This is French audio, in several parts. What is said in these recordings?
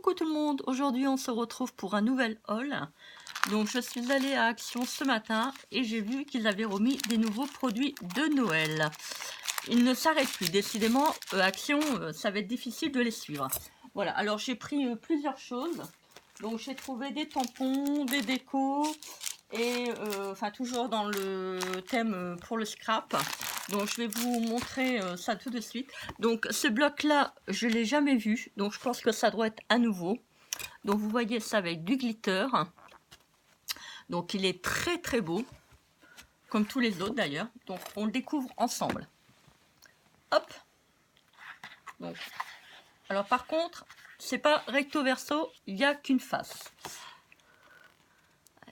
Coucou tout le monde, aujourd'hui on se retrouve pour un nouvel haul. Donc je suis allée à Action ce matin et j'ai vu qu'ils avaient remis des nouveaux produits de Noël. Ils ne s'arrêtent plus, décidément Action, ça va être difficile de les suivre. Voilà, alors j'ai pris plusieurs choses. Donc j'ai trouvé des tampons, des décos et enfin toujours dans le thème pour le scrap. Donc je vais vous montrer ça tout de suite. Donc ce bloc là je l'ai jamais vu, donc je pense que ça doit être à nouveau. Donc vous voyez ça avec du glitter, donc il est très très beau comme tous les autres d'ailleurs. Donc on le découvre ensemble. Hop. Donc alors par contre c'est pas recto verso, il n'y a qu'une face.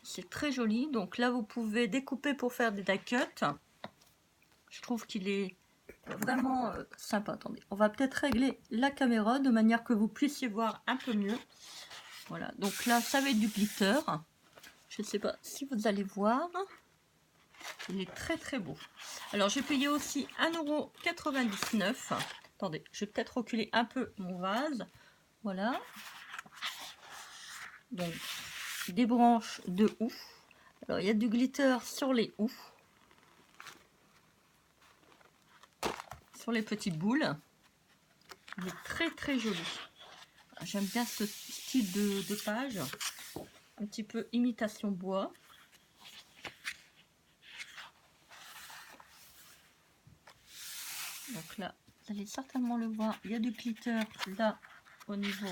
C'est très joli. Donc là vous pouvez découper pour faire des die cuts. Je trouve qu'il est vraiment sympa. Attendez, on va peut-être régler la caméra de manière que vous puissiez voir un peu mieux. Voilà, donc là ça va être du glitter. Je ne sais pas si vous allez voir. Il est très très beau. Alors j'ai payé aussi 1,99 €. Attendez, je vais peut-être reculer un peu mon vase. Voilà. Donc des branches de houx. Alors il y a du glitter sur les houx. Sur les petites boules. Il est très très joli. J'aime bien ce style de page. Un petit peu imitation bois. Donc là, vous allez certainement le voir. Il y a du glitter là au niveau.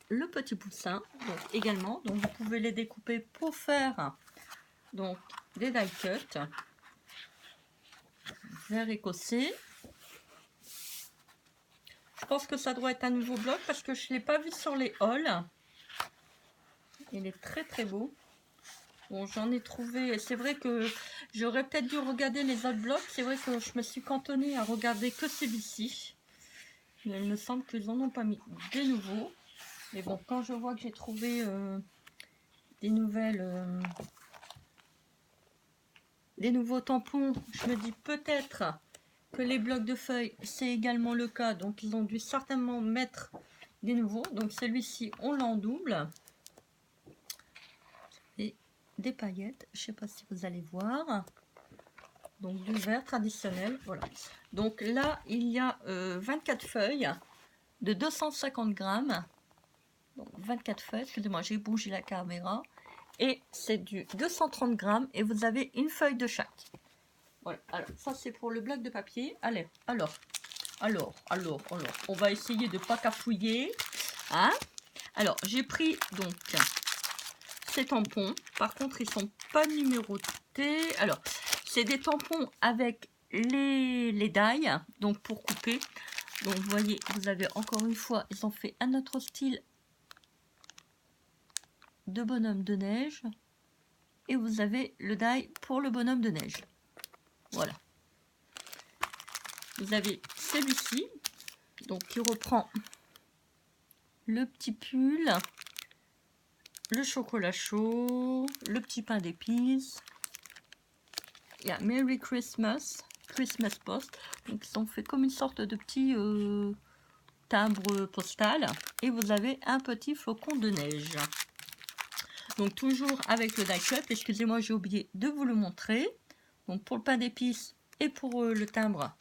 Le petit poussin donc également. Donc vous pouvez les découper pour faire donc des die cuts. Vert écossais. Je pense que ça doit être un nouveau bloc parce que je ne l'ai pas vu sur les hauls. Il est très très beau. Bon, j'en ai trouvé. C'est vrai que j'aurais peut-être dû regarder les autres blocs. C'est vrai que je me suis cantonnée à regarder que celui-ci. Mais il me semble qu'ils n'en ont pas mis des nouveaux. Mais bon, quand je vois que j'ai trouvé des nouveaux tampons, je me dis peut-être que les blocs de feuilles, c'est également le cas. Donc, ils ont dû certainement mettre des nouveaux. Donc, celui-ci, on l'en double. Et des paillettes. Je ne sais pas si vous allez voir. Donc, du vert traditionnel. Voilà. Donc, là, il y a 24 feuilles de 250 grammes. Donc, 24 feuilles. Excusez-moi, j'ai bougé la caméra. Et c'est du 230 grammes. Et vous avez une feuille de chaque. Voilà, alors ça c'est pour le bloc de papier. Allez, alors, on va essayer de pas cafouiller. Hein? Alors, j'ai pris donc ces tampons. Par contre, ils sont pas numérotés. Alors, c'est des tampons avec les die, donc pour couper. Donc, vous voyez, vous avez encore une fois, ils ont fait un autre style de bonhomme de neige. Et vous avez le die pour le bonhomme de neige. Voilà. Vous avez celui-ci, donc qui reprend le petit pull, le chocolat chaud, le petit pain d'épices. Il y a Merry Christmas, Christmas Post. Donc ils ont fait comme une sorte de petit timbre postal. Et vous avez un petit flocon de neige. Donc toujours avec le die cut. Excusez-moi, j'ai oublié de vous le montrer. Donc pour le pain d'épices et pour le timbre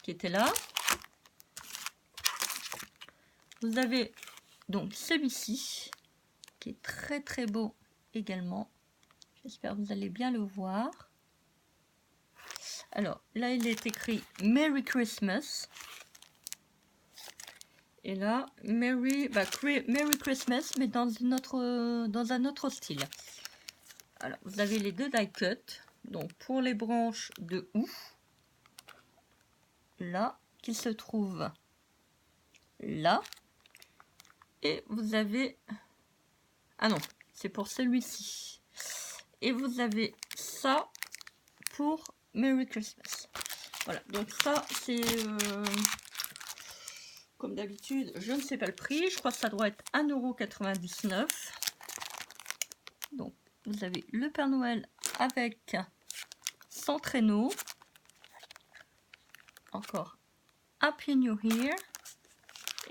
qui était là. Vous avez donc celui-ci qui est très très beau également. J'espère que vous allez bien le voir. Alors là il est écrit Merry Christmas. Et là Merry Christmas mais dans un autre style. Alors vous avez les deux die cut. Donc pour les branches de houx. Là qui se trouvent là. Et vous avez... Ah non, c'est pour celui-ci. Et vous avez ça pour Merry Christmas. Voilà, donc ça, c'est... comme d'habitude, je ne sais pas le prix. Je crois que ça doit être 1,99 €. Donc, vous avez le Père Noël avec son traîneau. Encore Happy New Year.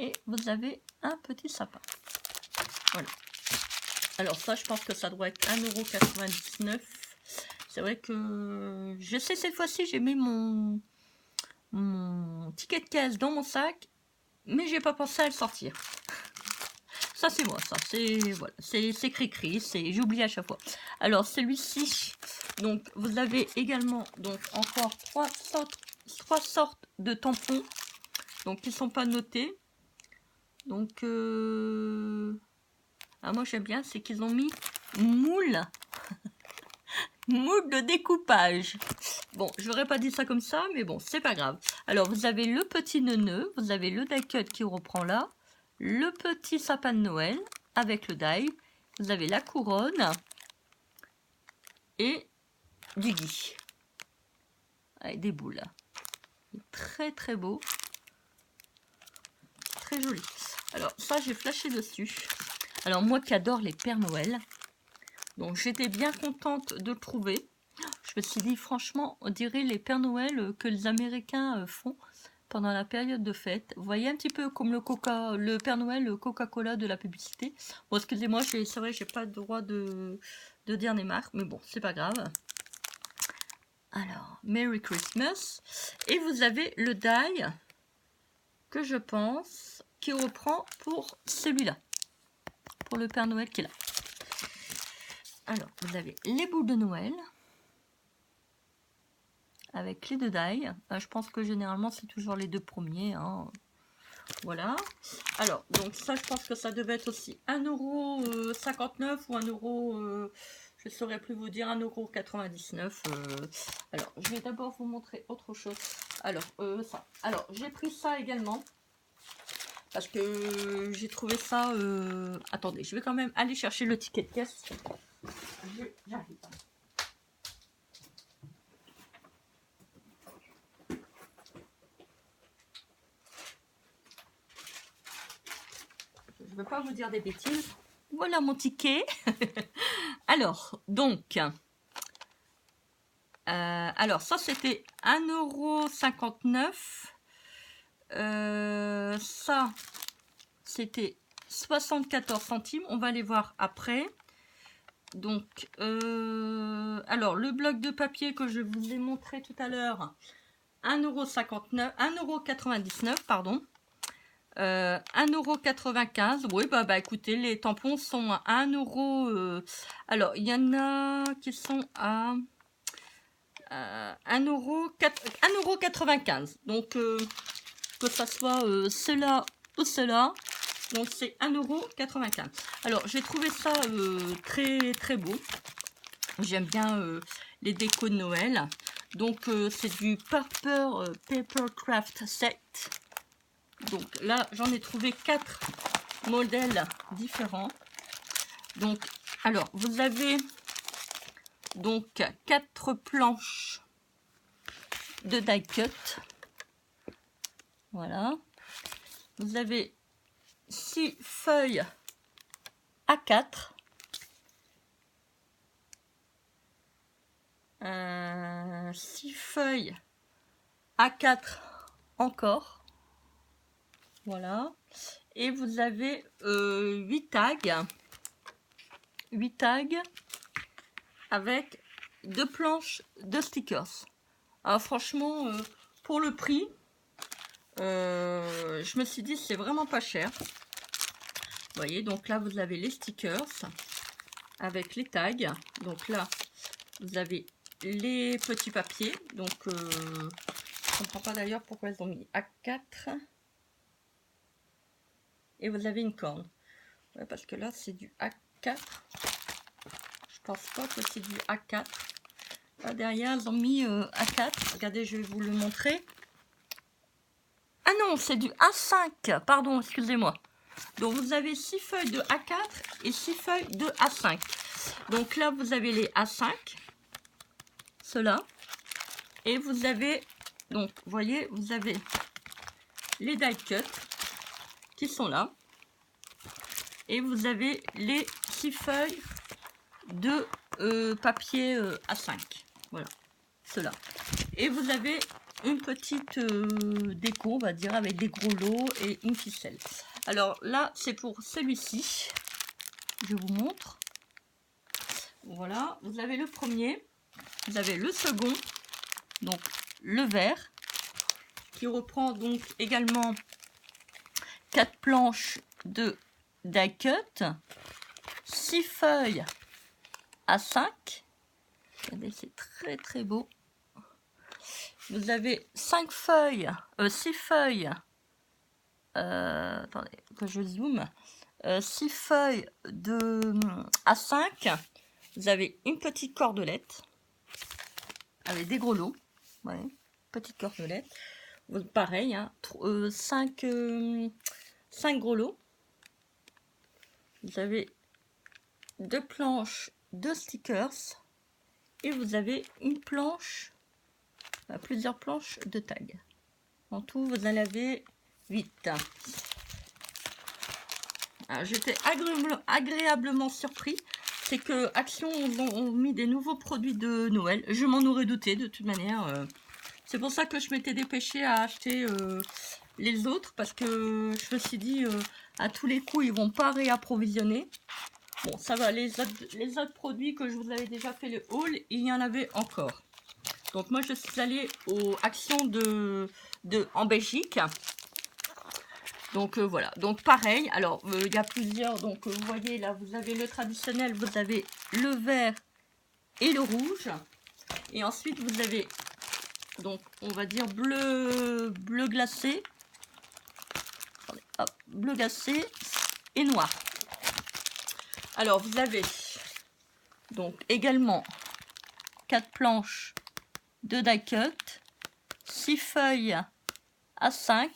Et vous avez un petit sapin. Voilà. Alors ça, je pense que ça doit être 1,99 €. C'est vrai que je sais, cette fois-ci, j'ai mis mon ticket de caisse dans mon sac, mais j'ai pas pensé à le sortir. Ça, c'est moi, ça. C'est voilà, c'est cri-cri, j'oublie à chaque fois. Alors, celui-ci, donc, vous avez également, donc, encore trois sortes de tampons, donc, qui sont pas notés. Donc, moi, j'aime bien, c'est qu'ils ont mis moule. Moule de découpage. Bon, j'aurais pas dit ça comme ça, mais bon, c'est pas grave. Alors, vous avez le petit neuneu, vous avez le die cut qui reprend là, le petit sapin de Noël avec le die, vous avez la couronne et du gui. Avec des boules. Très très beau. Très joli. Alors, ça, j'ai flashé dessus. Alors, moi qui adore les Pères Noël, donc j'étais bien contente de le trouver. Je me suis dit, franchement, on dirait les Pères Noël que les Américains font pendant la période de fête. Vous voyez un petit peu comme le Père Noël, le Coca-Cola de la publicité. Bon, excusez-moi, c'est vrai, j'ai pas le droit de dire des marques, mais bon, c'est pas grave. Alors, Merry Christmas. Et vous avez le die que je pense qui reprend pour celui-là. Pour le Père Noël qui est là. Alors, vous avez les boules de Noël. Avec les deux die. Je pense que généralement, c'est toujours les deux premiers. Hein. Voilà. Alors, donc ça, je pense que ça devait être aussi 1,59 € ou 1 €, je ne saurais plus vous dire, 1,99 €. Alors, je vais d'abord vous montrer autre chose. Alors, ça. Alors, j'ai pris ça également. Parce que j'ai trouvé ça... Attendez, je vais quand même aller chercher le ticket de caisse. J'arrive. Je ne veux pas vous dire des bêtises. Voilà mon ticket. Alors, donc... alors, ça, c'était 1,59 €. Ça, c'était 74 centimes. On va aller voir après. Donc, alors, le bloc de papier que je vous ai montré tout à l'heure, 1,99 €, pardon. 1,95 €. Oui, bah écoutez, les tampons sont à 1 €. Alors, il y en a qui sont à 1,95 €. Donc, que ça soit cela ou cela. Donc, c'est 1,95 €. Alors, j'ai trouvé ça très, très beau. J'aime bien les décos de Noël. Donc, c'est du Papercraft Set. Donc, là, j'en ai trouvé 4 modèles différents. Donc, alors, vous avez donc 4 planches de die cut. Voilà. Vous avez 6 feuilles A4. 6 feuilles A4 encore. Voilà. Et vous avez 8 tags. 8 tags avec 2 planches de stickers. Alors franchement, pour le prix, je me suis dit c'est vraiment pas cher. Vous voyez, donc là vous avez les stickers avec les tags. Donc là vous avez les petits papiers. Donc je comprends pas d'ailleurs pourquoi ils ont mis A4. Et vous avez une corne. Ouais, parce que là c'est du A4. Je pense pas que c'est du A4. Là derrière ils ont mis A4. Regardez, je vais vous le montrer. Ah non, c'est du A5. Pardon, excusez-moi. Donc vous avez 6 feuilles de A4 et 6 feuilles de A5. Donc là vous avez les A5. Ceux-là. Et vous avez, donc vous voyez, vous avez les die cut qui sont là. Et vous avez les 6 feuilles de papier A5. Voilà, cela. Et vous avez une petite déco. va dire, avec des gros lots et une ficelle. Alors là, c'est pour celui-ci. Je vous montre. Voilà, vous avez le premier, vous avez le second, donc le vert, qui reprend donc également 4 planches de die cut, 6 feuilles à 5. Regardez, c'est très très beau. Vous avez 5 feuilles, 6 feuilles, attendez que je zoome, 6 feuilles à 5. Vous avez une petite cordelette avec des gros lots, ouais, petite cordelette. Pareil, hein, 5 gros lots. Vous avez 2 planches de stickers et vous avez une planche, plusieurs planches de tag. En tout, vous en avez 8. J'étais agréablement surpris. C'est que Action ont mis des nouveaux produits de Noël. Je m'en aurais douté de toute manière. C'est pour ça que je m'étais dépêchée à acheter les autres. Parce que je me suis dit, à tous les coups, ils vont pas réapprovisionner. Bon, ça va. Les autres produits que je vous avais déjà fait le haul, il y en avait encore. Donc moi, je suis allée aux Actions en Belgique. Donc voilà, donc pareil, alors il y a plusieurs, donc vous voyez là, vous avez le traditionnel, vous avez le vert et le rouge. Et ensuite vous avez, donc on va dire bleu glacé, attendez, hop, bleu glacé et noir. Alors vous avez donc également 4 planches de die cut, 6 feuilles à 5.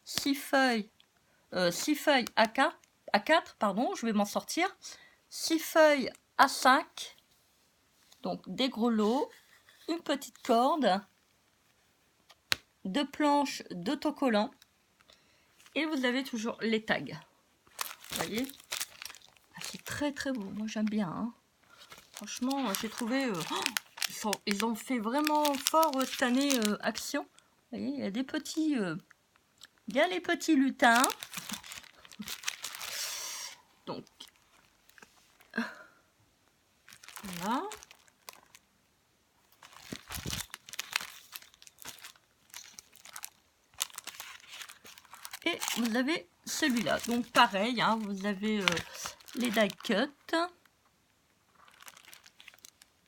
6 feuilles à 4, pardon, je vais m'en sortir. 6 feuilles à 5, donc des gros lots, une petite corde, 2 planches d'autocollants et vous avez toujours les tags. Vous voyez, c'est très très beau, moi j'aime bien. Hein. Franchement, j'ai trouvé, ils ont fait vraiment fort cette année Action. Vous voyez, il y a des petits... il y a les petits lutins. Donc, voilà. Et vous avez celui-là. Donc, pareil, hein, vous avez les die cut,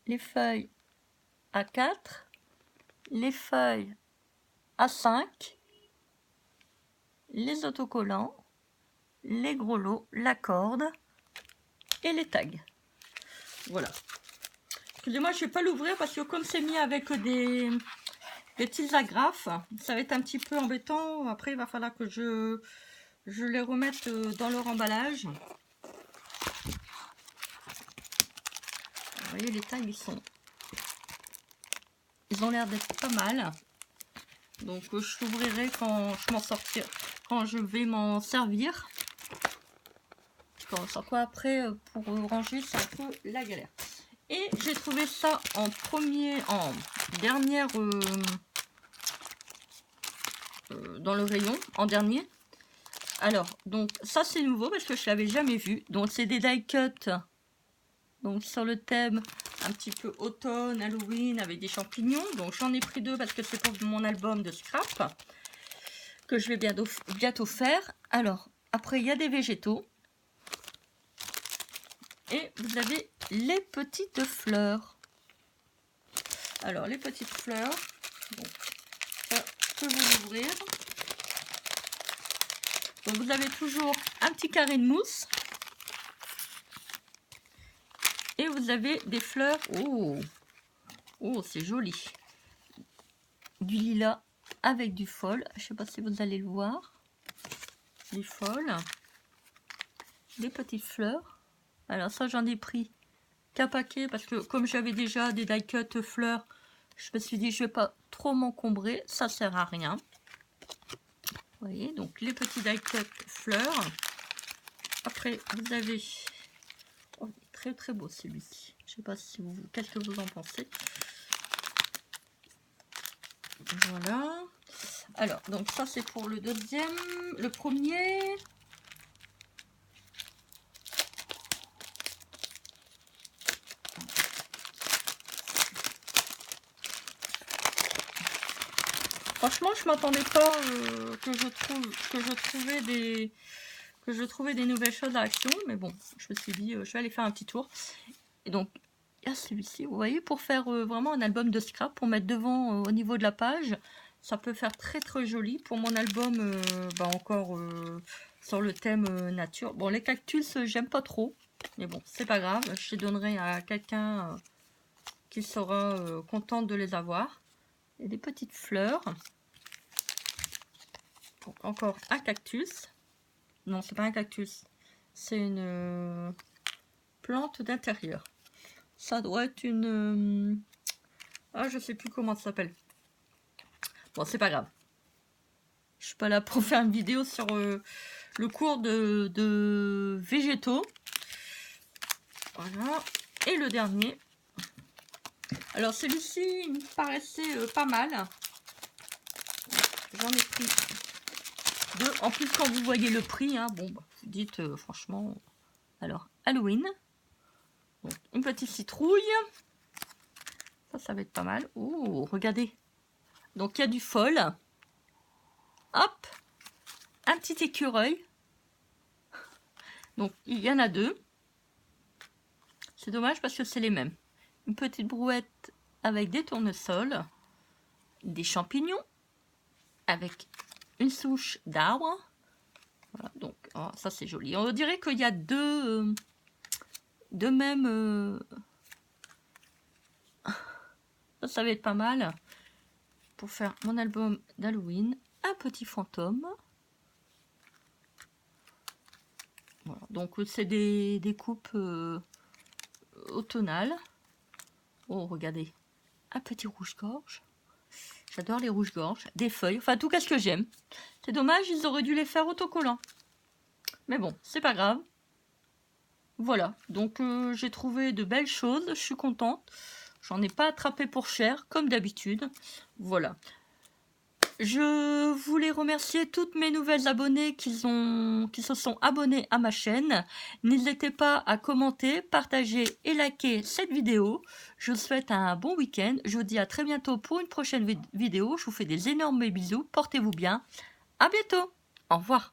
les feuilles à 4, les feuilles à 5, les autocollants, les gros lots, la corde et les tags. Voilà. Excusez-moi, je ne vais pas l'ouvrir parce que comme c'est mis avec des petits agrafes, ça va être un petit peu embêtant. Après, il va falloir que je les remette dans leur emballage. Vous voyez, les tags, ils ont l'air d'être pas mal. Donc, je l'ouvrirai quand je vais m'en servir. Sans quoi après, pour ranger, c'est un peu la galère. Et j'ai trouvé ça en dernière dans le rayon, en dernier. Alors, donc ça c'est nouveau parce que je l'avais jamais vu. Donc c'est des die cut. Donc sur le thème un petit peu automne, Halloween avec des champignons. Donc j'en ai pris 2 parce que c'est pour mon album de scrap que je vais bientôt faire. Alors, après il y a des végétaux. Et vous avez les petites fleurs. Alors, les petites fleurs, donc, ça, je peux vous l'ouvrir. Donc, vous avez toujours un petit carré de mousse. Et vous avez des fleurs. Oh, oh, c'est joli. Du lilas avec du fol. Je ne sais pas si vous allez le voir. Du fol. Des petites fleurs. Alors ça, j'en ai pris qu'un paquet parce que comme j'avais déjà des die cut fleurs, je me suis dit je vais pas trop m'encombrer, ça sert à rien. Vous voyez, donc les petits die cut fleurs. Après, vous avez... Oh, très très beau celui-ci. Je sais pas si qu'est-ce que vous en pensez. Voilà. Alors, donc ça c'est pour le deuxième. Le premier... Franchement, je m'attendais pas que je trouvais des nouvelles choses à Action, mais bon, je me suis dit, je vais aller faire un petit tour. Et donc, il y a celui-ci, vous voyez, pour faire vraiment un album de scrap, pour mettre devant au niveau de la page, ça peut faire très très joli. Pour mon album, encore sur le thème nature. Bon, les cactus, j'aime pas trop, mais bon, c'est pas grave, je les donnerai à quelqu'un qui sera content de les avoir. Et des petites fleurs. Donc, encore un cactus. Non, c'est pas un cactus. C'est une plante d'intérieur. Ça doit être une... Ah, je sais plus comment ça s'appelle. Bon, c'est pas grave. Je suis pas là pour faire une vidéo sur le cours de végétaux. Voilà. Et le dernier. Alors, celui-ci, il me paraissait pas mal. J'en ai pris deux. En plus, quand vous voyez le prix, hein, bon, bah, vous dites franchement... Alors, Halloween. Donc, une petite citrouille. Ça va être pas mal. Oh, regardez. Donc, il y a du fol. Hop. Un petit écureuil. Donc, il y en a deux. C'est dommage parce que c'est les mêmes. Une petite brouette avec des tournesols. Des champignons. Avec une souche d'arbre. Voilà, donc, oh, ça c'est joli. On dirait qu'il y a deux mêmes... Ça va être pas mal pour faire mon album d'Halloween. Un petit fantôme. Voilà, donc c'est des coupes automnales. Oh, regardez. Un petit rouge-gorge. J'adore les rouges-gorges. Des feuilles. Enfin, tout cas, ce que j'aime. C'est dommage, ils auraient dû les faire autocollants. Mais bon, c'est pas grave. Voilà. Donc, j'ai trouvé de belles choses. Je suis contente. J'en ai pas attrapé pour cher, comme d'habitude. Voilà. Je voulais remercier toutes mes nouvelles abonnées qui se sont abonnés à ma chaîne. N'hésitez pas à commenter, partager et liker cette vidéo. Je vous souhaite un bon week-end. Je vous dis à très bientôt pour une prochaine vidéo. Je vous fais des énormes bisous. Portez-vous bien. À bientôt. Au revoir.